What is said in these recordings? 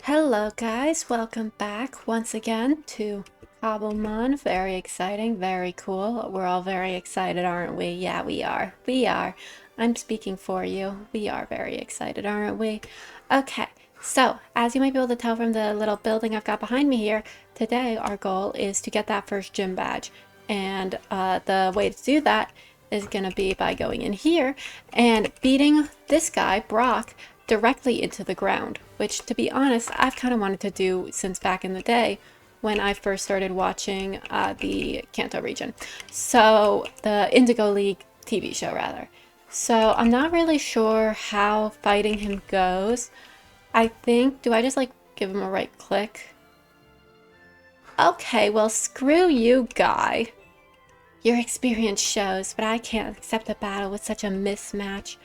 Hello guys, welcome back once again to Cobblemon. Very exciting, very cool. We're all very excited, aren't we? Yeah, we are. We are. I'm speaking for you. We are very excited, aren't we? Okay, so as you might be able to tell from the little building I've got behind me here, today our goal is to get that first gym badge. And the way to do that is going to be by going in here and beating this guy, Brock, directly into the ground, which to be honest, I've kind of wanted to do since back in the day when I first started watching the Kanto region. So the Indigo League TV show rather. So I'm not really sure how fighting him goes. I think, do I just like give him a right click? Okay, well screw you, guy. Your experience shows, but I can't accept a battle with such a mismatch.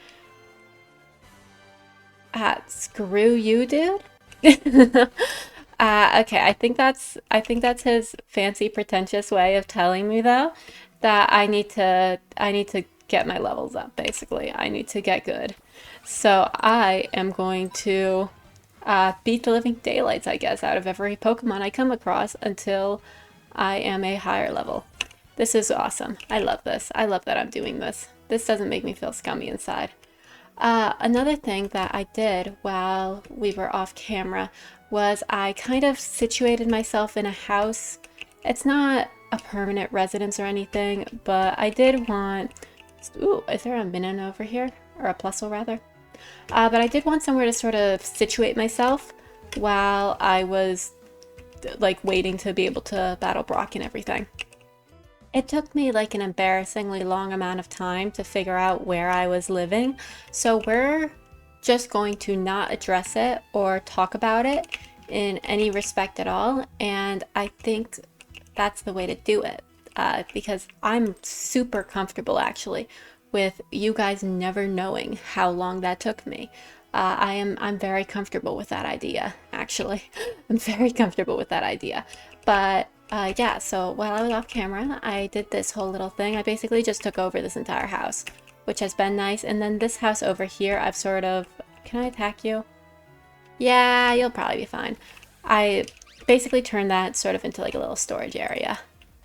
Screw you, dude. Okay, I think that's his fancy, pretentious way of telling me though that I need to get my levels up. Basically, I need to get good. So I am going to beat the living daylights, I guess, out of every Pokemon I come across until I am a higher level. This is awesome. I love this. I love that I'm doing this. This doesn't make me feel scummy inside. Another thing that I did while we were off camera was I kind of situated myself in a house. It's not a permanent residence or anything, but I did want... Ooh, is there a Minun over here? Or a Plusle, rather? But I did want somewhere to sort of situate myself while I was, like, waiting to be able to battle Brock and everything. It took me like an embarrassingly long amount of time to figure out where I was living, so we're just going to not address it or talk about it in any respect at all, and I think that's the way to do it, because I'm super comfortable with you guys never knowing how long that took me. I'm very comfortable with that idea, actually. I'm very comfortable with that idea. But yeah, so while I was off camera, I did this whole little thing. I basically just took over this entire house, which has been nice. And then this house over here, I've sort of... Can I attack you? Yeah, you'll probably be fine. I basically turned that sort of into like a little storage area.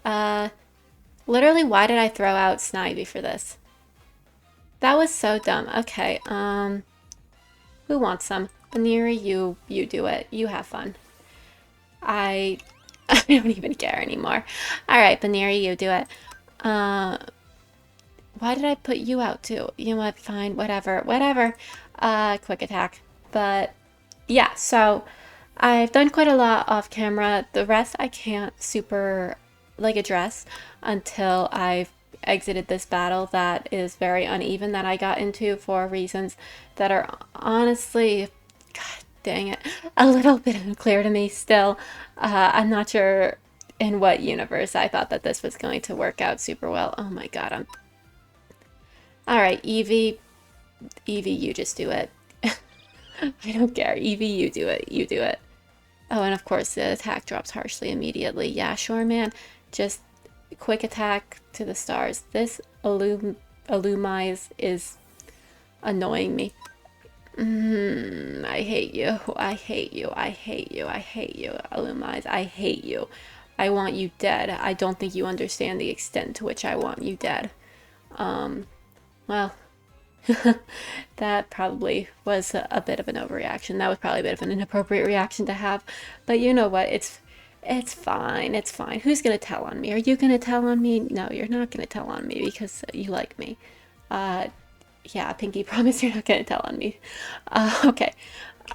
Uh, Literally, why did I throw out Snivy for this? That was so dumb. Okay, who wants some? Baneri, you do it. You have fun. I I don't even care anymore. All right, Baneri, you do it. Why did I put you out too? You know what? Fine, whatever, whatever. Quick attack. But yeah, so I've done quite a lot off camera. The rest I can't super like address until I've exited this battle that is very uneven that I got into for reasons that are honestly, God dang it, a little bit unclear to me still. I'm not sure in what universe I thought that this was going to work out super well. Oh my God, I'm... All right, Eevee, Eevee, you just do it. I don't care. Eevee, you do it. You do it. Oh, and of course the attack drops harshly immediately. Yeah, sure, man. Just quick attack to the stars. This Illumise is annoying me. I hate you. I hate you. I hate you. I hate you. Illumise, I hate you. I want you dead. I don't think you understand the extent to which I want you dead. Well, that probably was a bit of an overreaction. That was probably a bit of an inappropriate reaction to have. But you know what? It's fine. It's fine. Who's gonna tell on me? Are you gonna tell on me? No, you're not gonna tell on me because you like me. Yeah, Pinky, promise you're not gonna tell on me. Okay.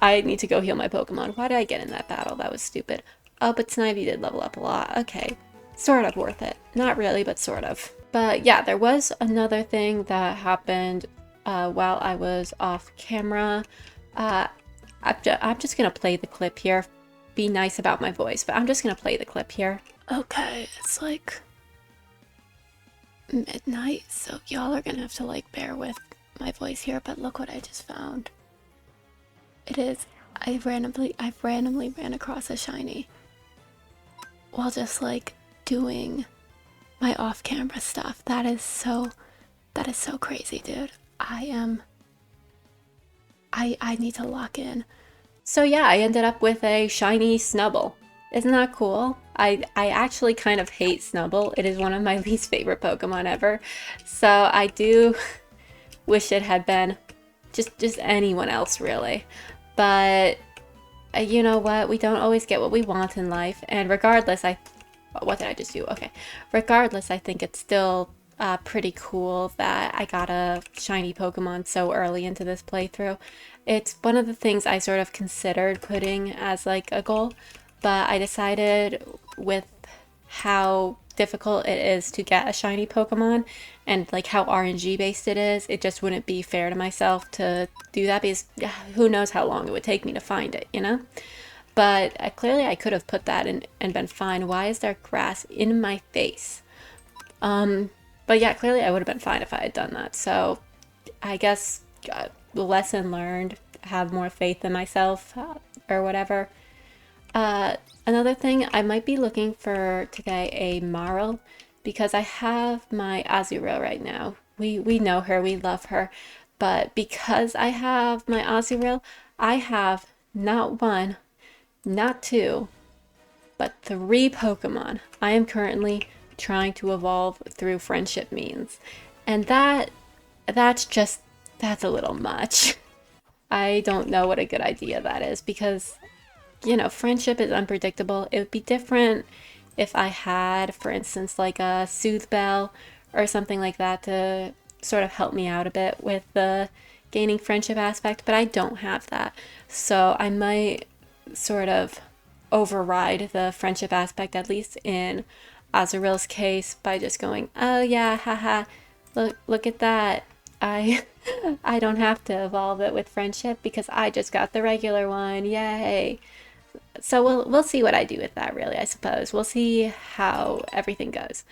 I need to go heal my Pokemon. Why did I get in that battle? That was stupid. Oh, but Snivy did level up a lot. Okay. Sort of worth it. Not really, but sort of. But yeah, there was another thing that happened while I was off camera. I'm just gonna play the clip here. Be nice about my voice, but I'm just gonna play the clip here. Okay, it's like midnight, so y'all are gonna have to like bear with my voice here, but look what I just found. It is, I've randomly ran across a shiny while just like doing my off-camera stuff. That is so crazy, dude. I need to lock in So yeah, I ended up with a shiny Snubble. Isn't that cool? I actually kind of hate Snubble. It is one of my least favorite Pokemon ever. So I do wish it had been just anyone else really. But you know what? We don't always get what we want in life. And regardless, what did I just do? Okay. Regardless, I think it's still pretty cool that I got a shiny Pokemon so early into this playthrough. It's one of the things I sort of considered putting as like a goal, but I decided with how difficult it is to get a shiny Pokemon and like how RNG based it is, it just wouldn't be fair to myself to do that because who knows how long it would take me to find it, you know? But clearly I could have put that in and been fine. Why is there grass in my face? But yeah, clearly I would have been fine if I had done that. So I guess lesson learned, have more faith in myself or whatever. Another thing, I might be looking for today a Marl because I have my Azurill right now. We know her, we love her. But because I have my Azurill, I have not one, not two, but three Pokemon I am currently trying to evolve through friendship means. And that's a little much. I don't know what a good idea that is because, you know, friendship is unpredictable. It would be different if I had, for instance, like a Soothe Bell or something like that to sort of help me out a bit with the gaining friendship aspect, but I don't have that. So I might sort of override the friendship aspect, at least in Azurill's case, by just going, oh yeah, haha, look at that. I I don't have to evolve it with friendship because I just got the regular one. Yay. So we'll see what I do with that really, I suppose. We'll see how everything goes.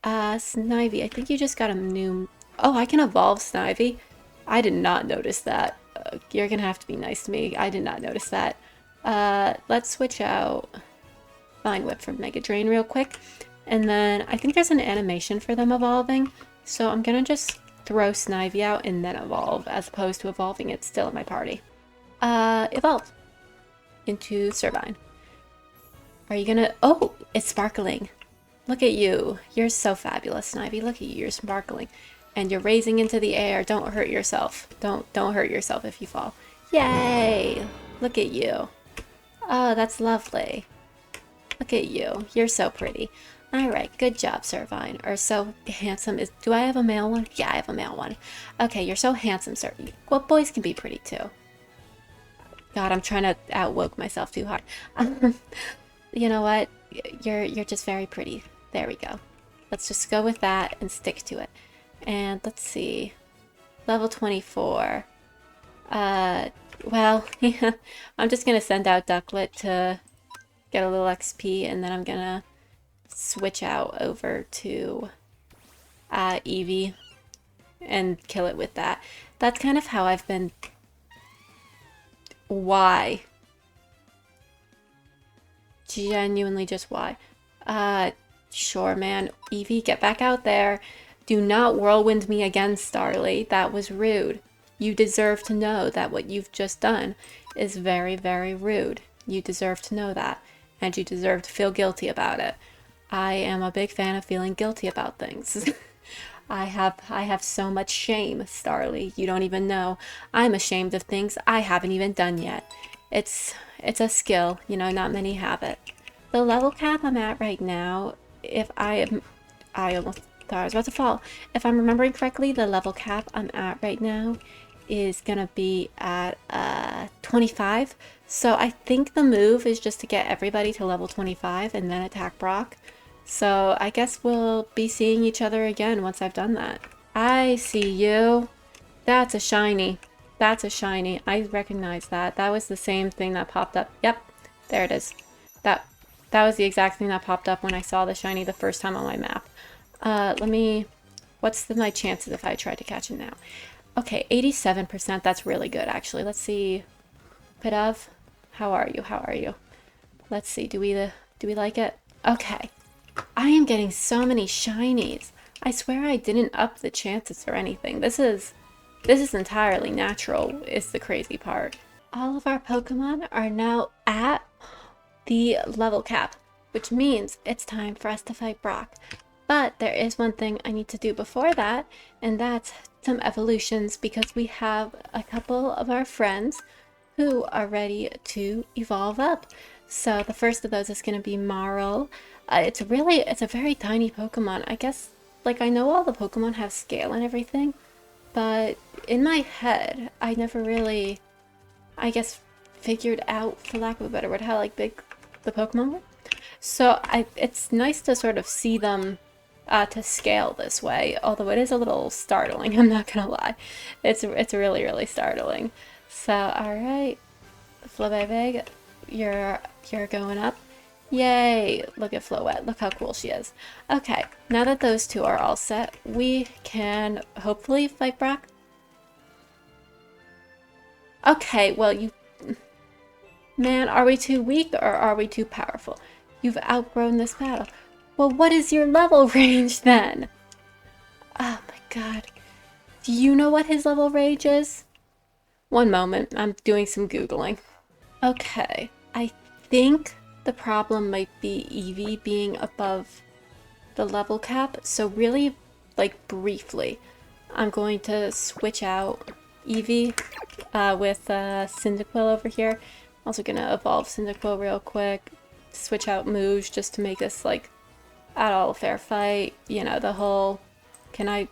Snivy, I think you just got a new... Oh, I can evolve Snivy. I did not notice that. You're gonna have to be nice to me. I did not notice that. Let's switch out Vine Whip from Mega Drain real quick. And then I think there's an animation for them evolving. So I'm gonna just throw Snivy out and then evolve, as opposed to evolving it still in my party. Evolve into Servine. Are you gonna... Oh, it's sparkling. Look at you. You're so fabulous, Snivy. Look at you. You're sparkling. And you're raising into the air. Don't hurt yourself. Don't hurt yourself if you fall. Yay! Look at you. Oh, that's lovely. Look at you. You're so pretty. Alright, good job, Servine. Or so handsome. Do I have a male one? Yeah, I have a male one. Okay, you're so handsome, sir. Well, boys can be pretty too. God, I'm trying to outwoke myself too hard. You know what? You're just very pretty. There we go. Let's just go with that and stick to it. And let's see. Level 24. Well, yeah, I'm just gonna send out Ducklet to get a little XP, and then I'm gonna switch out over to Eevee and kill it with that. That's kind of how I've been... Why? Genuinely just why? Sure, man. Eevee, get back out there. Do not whirlwind me again, Starly. That was rude. You deserve to know that what you've just done is very, very rude. You deserve to know that. And you deserve to feel guilty about it. I am a big fan of feeling guilty about things. I have so much shame, Starly. You don't even know. I'm ashamed of things I haven't even done yet. It's a skill, you know, not many have it. The level cap I'm at right now, I almost thought I was about to fall. If I'm remembering correctly, the level cap I'm at right now is gonna be at 25. So I think the move is just to get everybody to level 25 and then attack Brock. So I guess we'll be seeing each other again once I've done that. I see you. That's a shiny. That's a shiny. I recognize that. That was the same thing that popped up. Yep, there it is. That was the exact thing that popped up when I saw the shiny the first time on my map. What's my chances if I try to catch it now? Okay, 87%. That's really good, actually. Let's see. Pidove, how are you? How are you? Let's see. Do we like it? Okay. I am getting so many shinies. I swear I didn't up the chances or anything. This is entirely natural, is the crazy part. all of our Pokemon are now at the level cap, which means it's time for us to fight Brock. But there is one thing I need to do before that, and that's some evolutions, because we have a couple of our friends who are ready to evolve up. So the first of those is going to be Marl. It's a very tiny Pokemon. I guess, like, I know all the Pokemon have scale and everything, but in my head, I never really, I guess, figured out, for lack of a better word, how, like, big the Pokemon were. So it's nice to sort of see them to scale this way, although it is a little startling, I'm not gonna lie. It's really, really startling. So, alright, Flabébé, you're going up. Yay! Look at Floette, look how cool she is. Okay, now that those two are all set, we can hopefully fight Brock. Okay, well, man, are we too weak or are we too powerful? You've outgrown this battle. Well, what is your level range then? Oh my god. Do you know what his level range is? One moment, I'm doing some Googling. Okay, I think the problem might be Eevee being above the level cap. So really, like, briefly, I'm going to switch out Eevee with Cyndaquil over here. Also gonna evolve Cyndaquil real quick. Switch out Mouge just to make this, like, at all a fair fight. You know, the whole... Can I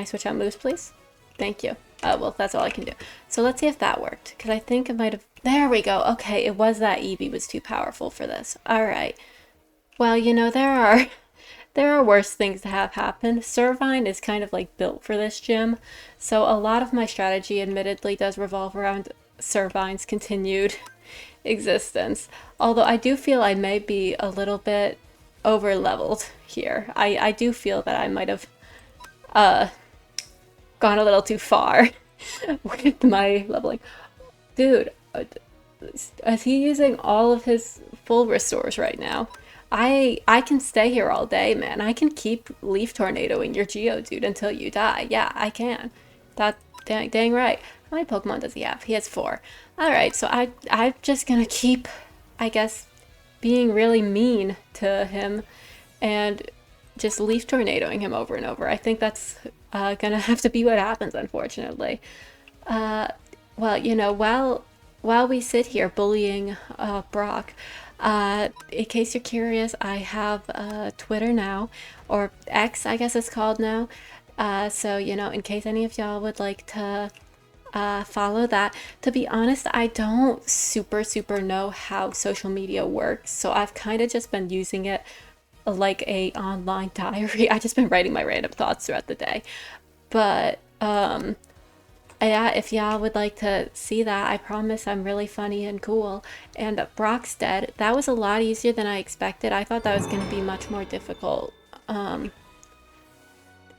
switch out Mouge, please? Thank you. Well, that's all I can do. So let's see if that worked, because I think it might have... There we go. Okay, it was that Eevee was too powerful for this. Alright. Well, you know, there are worse things to have happen. Servine is kind of like built for this gym, so a lot of my strategy admittedly does revolve around Servine's continued existence. Although I do feel I may be a little bit over leveled here. I do feel that I might have gone a little too far with my leveling. Dude, is he using all of his full restores right now? I can stay here all day, man. I can keep Leaf Tornadoing your Geodude until you die. Yeah, I can. That dang right. How many Pokemon does he have? He has 4. Alright, so I'm just gonna keep, I guess, being really mean to him and just Leaf Tornadoing him over and over. I think that's gonna have to be what happens, unfortunately. Well, you know, while we sit here bullying Brock, in case you're curious, I have Twitter now, or X, I guess it's called now. So, you know, in case any of y'all would like to follow that. To be honest, I don't super know how social media works, so I've kind of just been using it like a online diary. I've just been writing my random thoughts throughout the day. But yeah, if y'all would like to see that, I promise I'm really funny and cool. And Brock's dead. That was a lot easier than I expected. I thought that was going to be much more difficult. I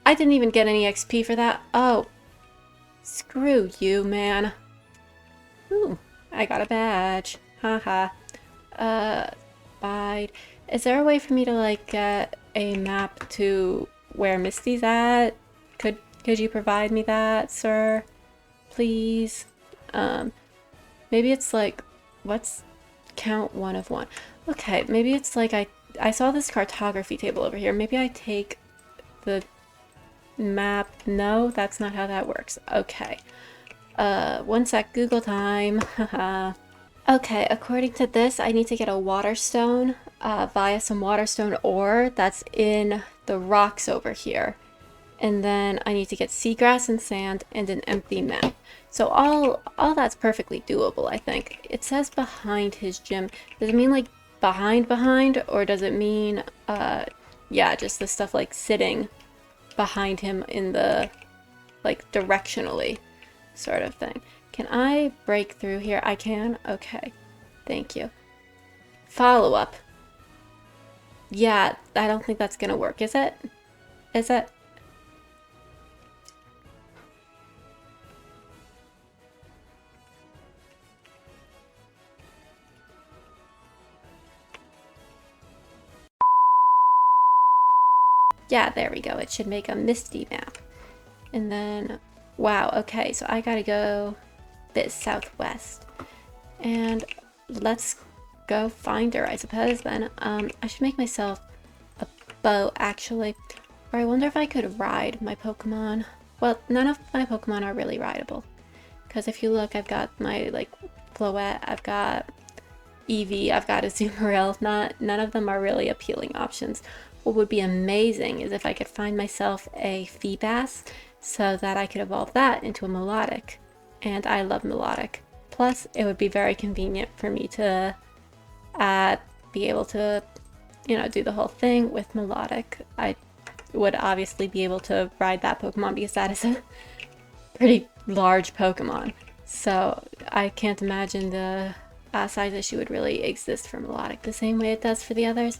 didn't even get any XP for that. Oh, screw you, man. Ooh, I got a badge. Haha. Bye. Is there a way for me to, like, get a map to where Misty's at? Could you provide me that, sir? Please? Maybe it's like, what's count 1 of 1? Okay, maybe it's like I saw this cartography table over here. Maybe I take the map. No, that's not how that works. Okay. 1 sec, Google time. Haha. Okay, according to this, I need to get a water stone via some water stone ore that's in the rocks over here. And then I need to get seagrass and sand and an empty map. So all that's perfectly doable, I think. It says behind his gym. Does it mean like behind, or does it mean yeah, just the stuff like sitting behind him in the, like, directionally sort of thing? Can I break through here? I can? Okay. Thank you. Follow up. Yeah, I don't think that's gonna work, is it? Is it? Yeah, there we go. It should make a Misty map. And then, wow, okay, so I gotta go a bit southwest. And let's go find her, I suppose, then. I should make myself a bow, actually. Or I wonder if I could ride my Pokemon. Well, none of my Pokemon are really rideable. Because if you look, I've got my, like, Floette, I've got Eevee, I've got a Azumarill. None of them are really appealing options. What would be amazing is if I could find myself a Feebas so that I could evolve that into a Melodic. And I love Melodic. Plus, it would be very convenient for me to be able to, you know, do the whole thing with Melodic. I would obviously be able to ride that Pokemon because that is a pretty large Pokemon. So I can't imagine the size issue would really exist for Melodic the same way it does for the others.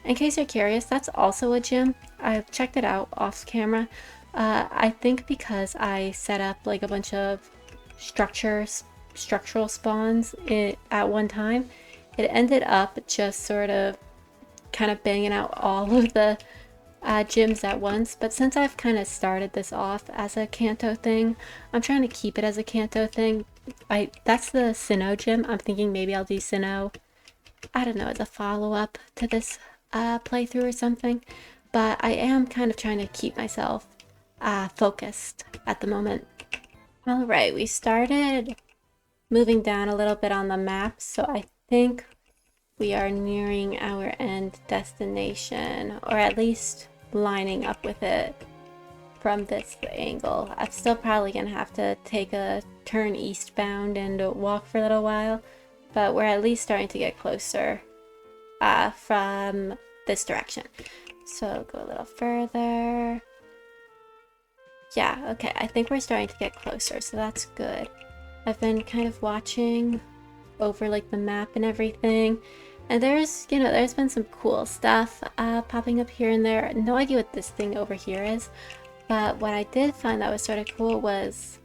In case you're curious, that's also a gym. I've checked it out off camera. I think because I set up like a bunch of structural spawns at one time, it ended up just sort of kind of banging out all of the gyms at once. But since I've kind of started this off as a Kanto thing, I'm trying to keep it as a Kanto thing. That's the Sinnoh gym. I'm thinking maybe I'll do Sinnoh, I don't know, as a follow-up to this playthrough or something. But I am kind of trying to keep myself focused at the moment. Alright, we started moving down a little bit on the map, so I think we are nearing our end destination, or at least lining up with it from this angle. I'm still probably gonna have to take a turn eastbound and walk for a little while, but we're at least starting to get closer from this direction. So go a little further. Yeah, okay, I think we're starting to get closer, so that's good. I've been kind of watching over like the map and everything, and there's been some cool stuff popping up here and there. No idea what this thing over here is, but what I did find that was sort of cool was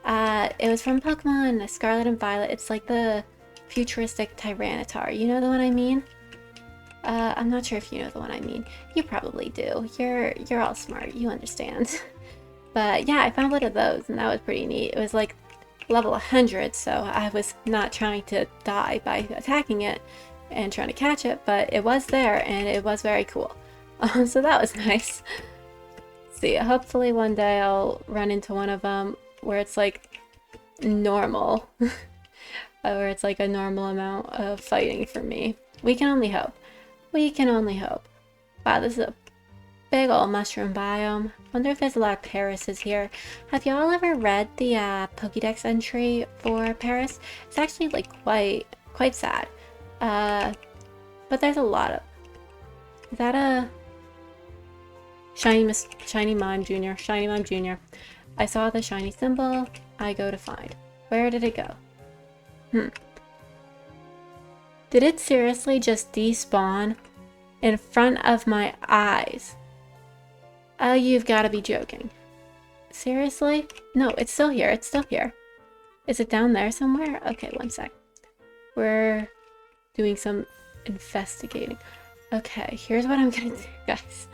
it was from Pokemon Scarlet and Violet. It's like the futuristic Tyranitar. You know the one I mean? I'm not sure if you know the one I mean. You probably do. You're all smart. You understand. But yeah, I found one of those, and that was pretty neat. It was like level 100, so I was not trying to die by attacking it and trying to catch it, but it was there, and it was very cool. So that was nice. See, hopefully one day I'll run into one of them where it's like normal, where it's like a normal amount of fighting for me. We can only hope. We can only hope. Wow, this is a big old mushroom biome. Wonder if there's a lot of Parises here. Have y'all ever read the Pokédex entry for Paris? It's actually like quite sad. But there's a lot of. Is that a shiny Mime Jr.? Shiny Mime Jr. I saw the shiny symbol. I go to find. Where did it go? Did it seriously just despawn in front of my eyes? Oh, you've got to be joking. Seriously? No, it's still here. It's still here. Is it down there somewhere? Okay, one sec. We're doing some investigating. Okay, here's what I'm gonna do, guys.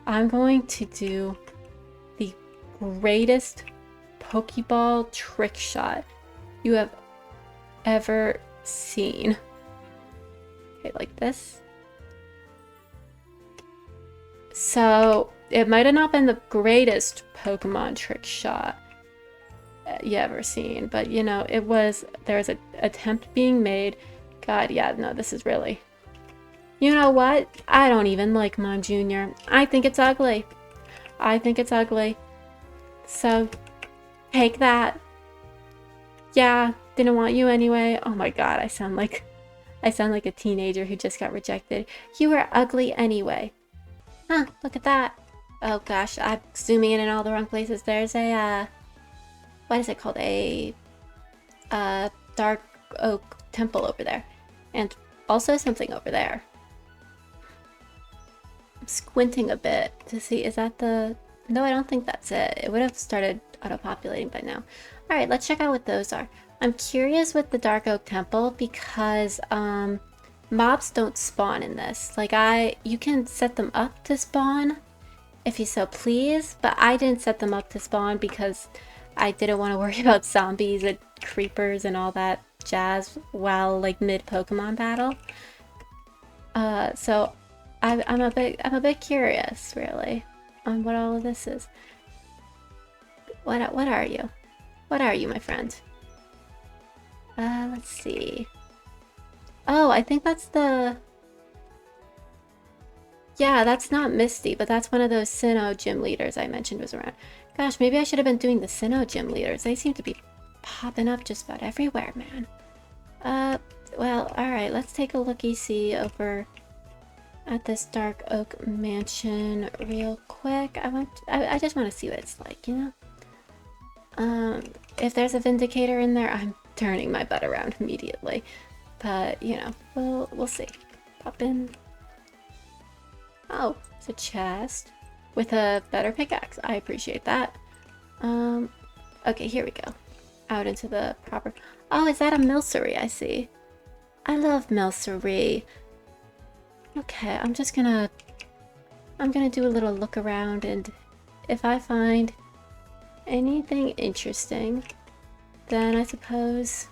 I'm going to do the greatest Pokeball trick shot you have ever seen. Okay, like this. So, it might have not been the greatest Pokemon trick shot you ever seen, but you know, it was, there was an attempt being made. God, yeah, no, this is really, you know what? I don't even like Mime Jr. I think it's ugly. I think it's ugly. So, take that. Yeah, didn't want you anyway. Oh my god, I sound like a teenager who just got rejected. You were ugly anyway. Huh, look at that. Oh gosh, I'm zooming in all the wrong places. There's a, what is it called? A dark oak temple over there. And also something over there. I'm squinting a bit to see, is that the... No, I don't think that's it. It would have started auto-populating by now. Alright, let's check out what those are. I'm curious with the dark oak temple because, mobs don't spawn in this. Like, you can set them up to spawn if you so please, but I didn't set them up to spawn because I didn't want to worry about zombies and creepers and all that jazz while like mid Pokemon battle. So I'm a bit curious, really, on what all of this is. What are you? What are you, my friend? Let's see. Oh, I think that's the... Yeah, that's not Misty, but that's one of those Sinnoh gym leaders I mentioned was around. Gosh, maybe I should have been doing the Sinnoh gym leaders. They seem to be popping up just about everywhere, man. Well, alright, let's take a looky-see over at this Dark Oak Mansion real quick. I just want to see what it's like, you know? If there's a Vindicator in there, I'm turning my butt around immediately. But, you know, we'll see. Pop in. Oh, it's a chest with a better pickaxe. I appreciate that. Okay, here we go. Out into the proper... Oh, is that a Milcery? I see. I love Milcery. Okay, I'm gonna do a little look around, and if I find anything interesting, then I suppose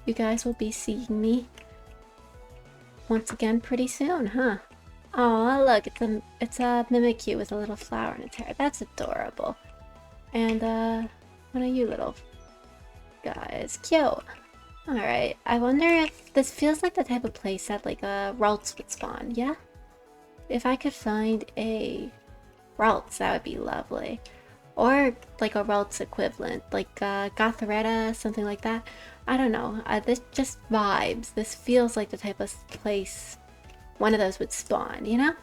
you guys will be seeing me once again pretty soon, huh? Oh, look, it's a Mimikyu with a little flower in its hair. That's adorable. And one of you little guys, cute. Alright, I wonder if this feels like the type of place that like a Ralts would spawn, yeah? If I could find a Ralts, that would be lovely. Or like a Ralts equivalent, like Gothoretta, something like that. I don't know, this just vibes. This feels like the type of place one of those would spawn, you know?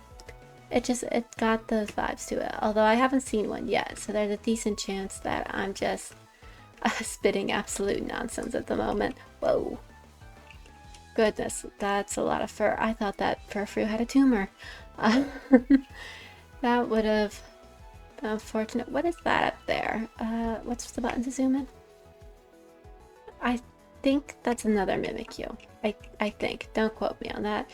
It got those vibes to it. Although I haven't seen one yet, so there's a decent chance that I'm just spitting absolute nonsense at the moment. Whoa. Goodness, that's a lot of fur. I thought that Furfrou had a tumor. That would have been unfortunate. What is that up there? What's the button to zoom in? I think that's another Mimikyu. I think. Don't quote me on that.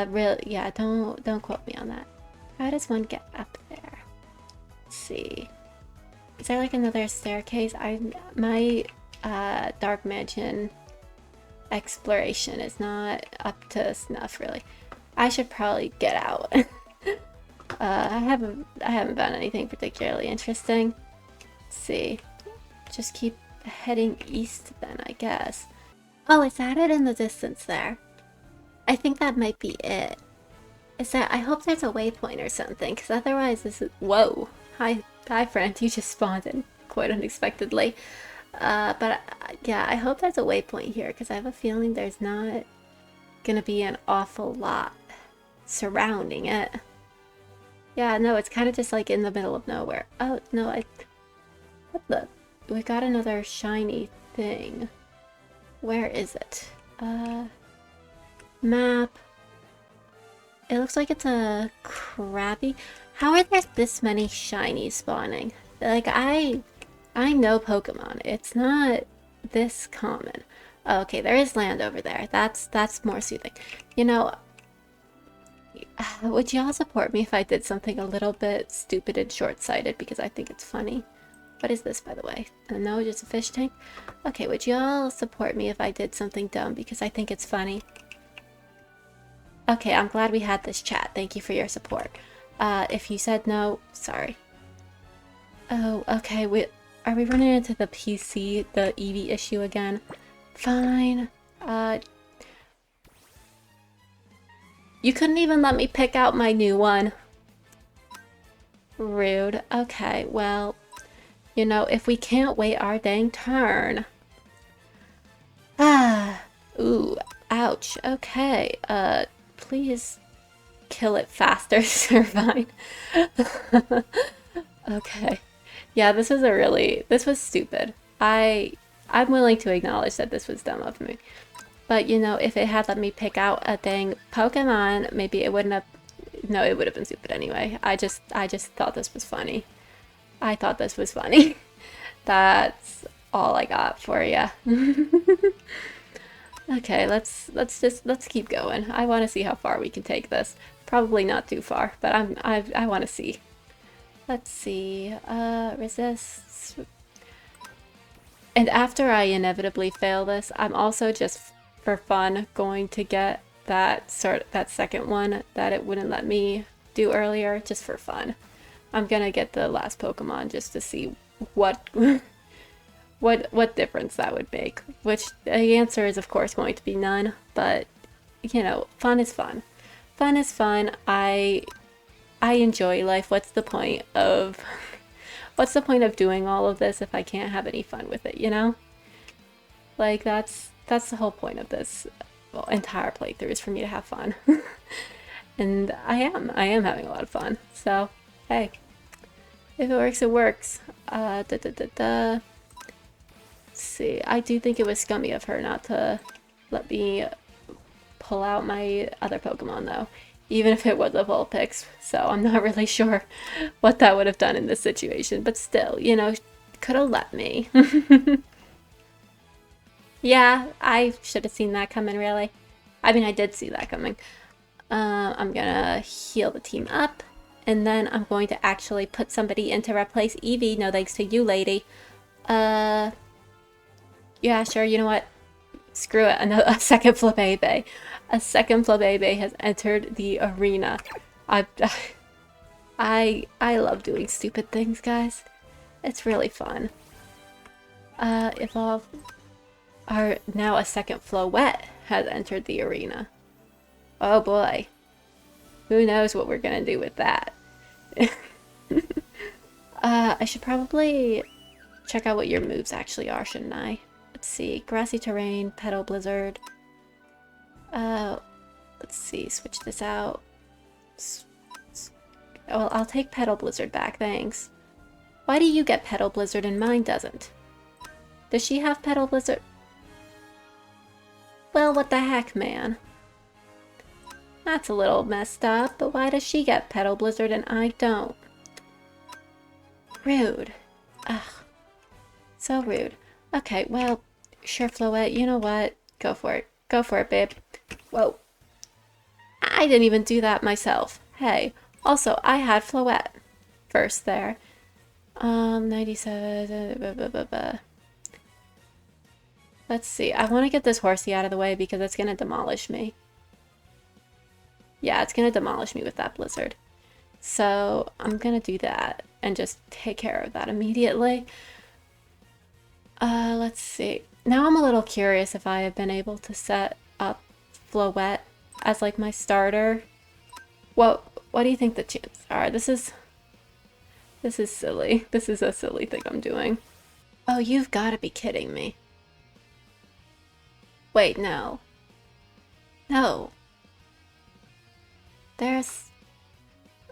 Really, yeah, don't quote me on that. How does one get up there? Let's see. Is there like another staircase? My Dark Mansion exploration is not up to snuff, really. I should probably get out. I haven't found anything particularly interesting. Let's see. Just keep heading east then, I guess. Oh, it's added in the distance there. I think that might be it. I hope there's a waypoint or something, because otherwise this is... Whoa! Hi friend, you just spawned in quite unexpectedly. But yeah, I hope there's a waypoint here, because I have a feeling there's not gonna be an awful lot surrounding it. Yeah, no, it's kind of just like in the middle of nowhere. Oh, no, what the... We got another shiny thing. Where is it? Map. It looks like it's a Krabby. How are there this many shinies spawning? Like, I know Pokemon. It's not this common. Oh, okay, there is land over there. That's more soothing. You know, would y'all support me if I did something a little bit stupid and short-sighted because I think it's funny? What is this, by the way? No, just a fish tank? Okay, would y'all support me if I did something dumb because I think it's funny? Okay, I'm glad we had this chat. Thank you for your support. If you said no, sorry. Oh, okay, are we running into the PC, the Eevee issue again? Fine. You couldn't even let me pick out my new one. Rude. Okay, well, you know, if we can't wait our dang turn. Ooh, ouch. Okay, please kill it faster, Servine. Okay. Yeah, this was stupid. I'm willing to acknowledge that this was dumb of me. But, you know, if it had let me pick out a dang Pokemon, maybe it wouldn't have... No, it would have been stupid anyway. I just thought this was funny. I thought this was funny. That's all I got for you. Okay, let's keep going. I want to see how far we can take this. Probably not too far, but I want to see. Let's see. Resists. And after I inevitably fail this, I'm also just for fun going to get that second one that it wouldn't let me do earlier, just for fun. I'm gonna get the last Pokemon just to see what what difference that would make. Which the answer is of course going to be none, but you know, fun is fun. Fun is fun. I enjoy life. What's the point of doing all of this if I can't have any fun with it, you know? Like that's the whole point of this entire playthrough, is for me to have fun. And I am having a lot of fun. So, hey. If it works, it works. Let's see. I do think it was scummy of her not to let me pull out my other Pokemon, though. Even if it was a Vulpix. So I'm not really sure what that would have done in this situation. But still, you know, could have let me. Yeah, I should have seen that coming, really. I mean, I did see that coming. I'm gonna heal the team up. And then I'm going to actually put somebody in to replace Eevee. No thanks to you, lady. Yeah, sure. You know what? Screw it. A second Flabébé. A second Flabébé has entered the arena. I love doing stupid things, guys. It's really fun. Evolve. Now a second Floette has entered the arena. Oh boy. Who knows what we're gonna do with that? I should probably check out what your moves actually are, shouldn't I? Let's see. Grassy Terrain, Petal Blizzard. Let's see. Switch this out. Well, I'll take Petal Blizzard back, thanks. Why do you get Petal Blizzard and mine doesn't? Does she have Petal Blizzard? Well, what the heck, man? That's a little messed up, but why does she get Petal Blizzard and I don't? Rude. Ugh. So rude. Okay, well, sure, Floette, you know what? Go for it. Go for it, babe. Whoa. I didn't even do that myself. Hey, also, I had Floette first there. 97... Let's see. I want to get this horsey out of the way because it's going to demolish me. Yeah, it's going to demolish me with that blizzard. So I'm going to do that and just take care of that immediately. Let's see. Now I'm a little curious if I have been able to set up Floette as like my starter. What do you think the chances are? This is silly. This is a silly thing I'm doing. Oh, you've got to be kidding me. Wait, no. No.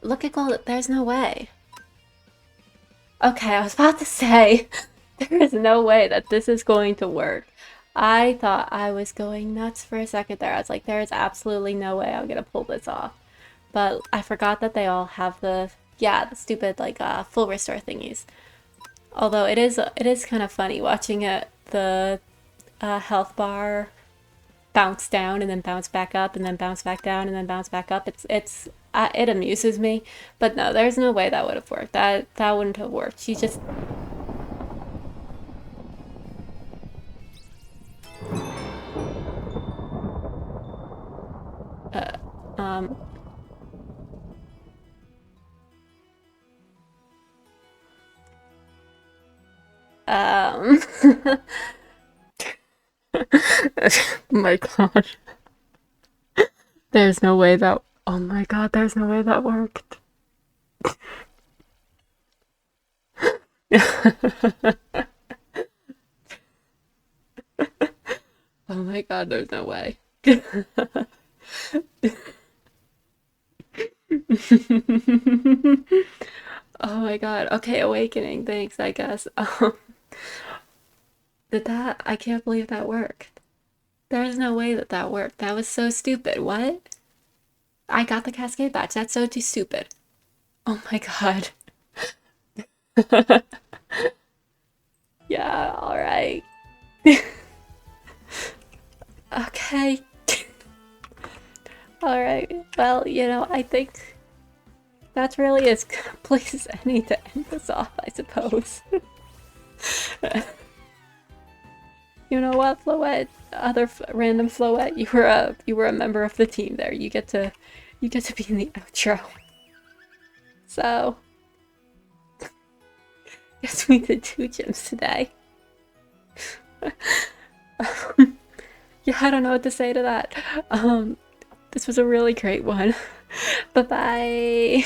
Look at all. There's no way. Okay, I was about to say, there is no way that this is going to work. I thought I was going nuts for a second there. I was like, there is absolutely no way I'm gonna pull this off. But I forgot that they all have the stupid like full restore thingies. Although it is kind of funny watching the health bar bounce down and then bounce back up and then bounce back down and then bounce back up. It amuses me. But no, there's no way that would have worked. That wouldn't have worked. She just... my god. There's no way that... Oh my god, there's no way that worked. Oh my god, there's no way. Oh my god. Okay, awakening. Thanks, I guess. I can't believe that worked. There's no way that worked. That was so stupid. What? I got the Cascade badge. That's so too stupid. Oh my god. Yeah, alright. Okay. Alright. Well, you know, I think that's really as good a place as any to end this off, I suppose. You know what, Floette? Other random Floette, you were a member of the team there. You get to be in the outro. So, guess we did 2 gyms today. Yeah, I don't know what to say to that. This was a really great one. Bye bye.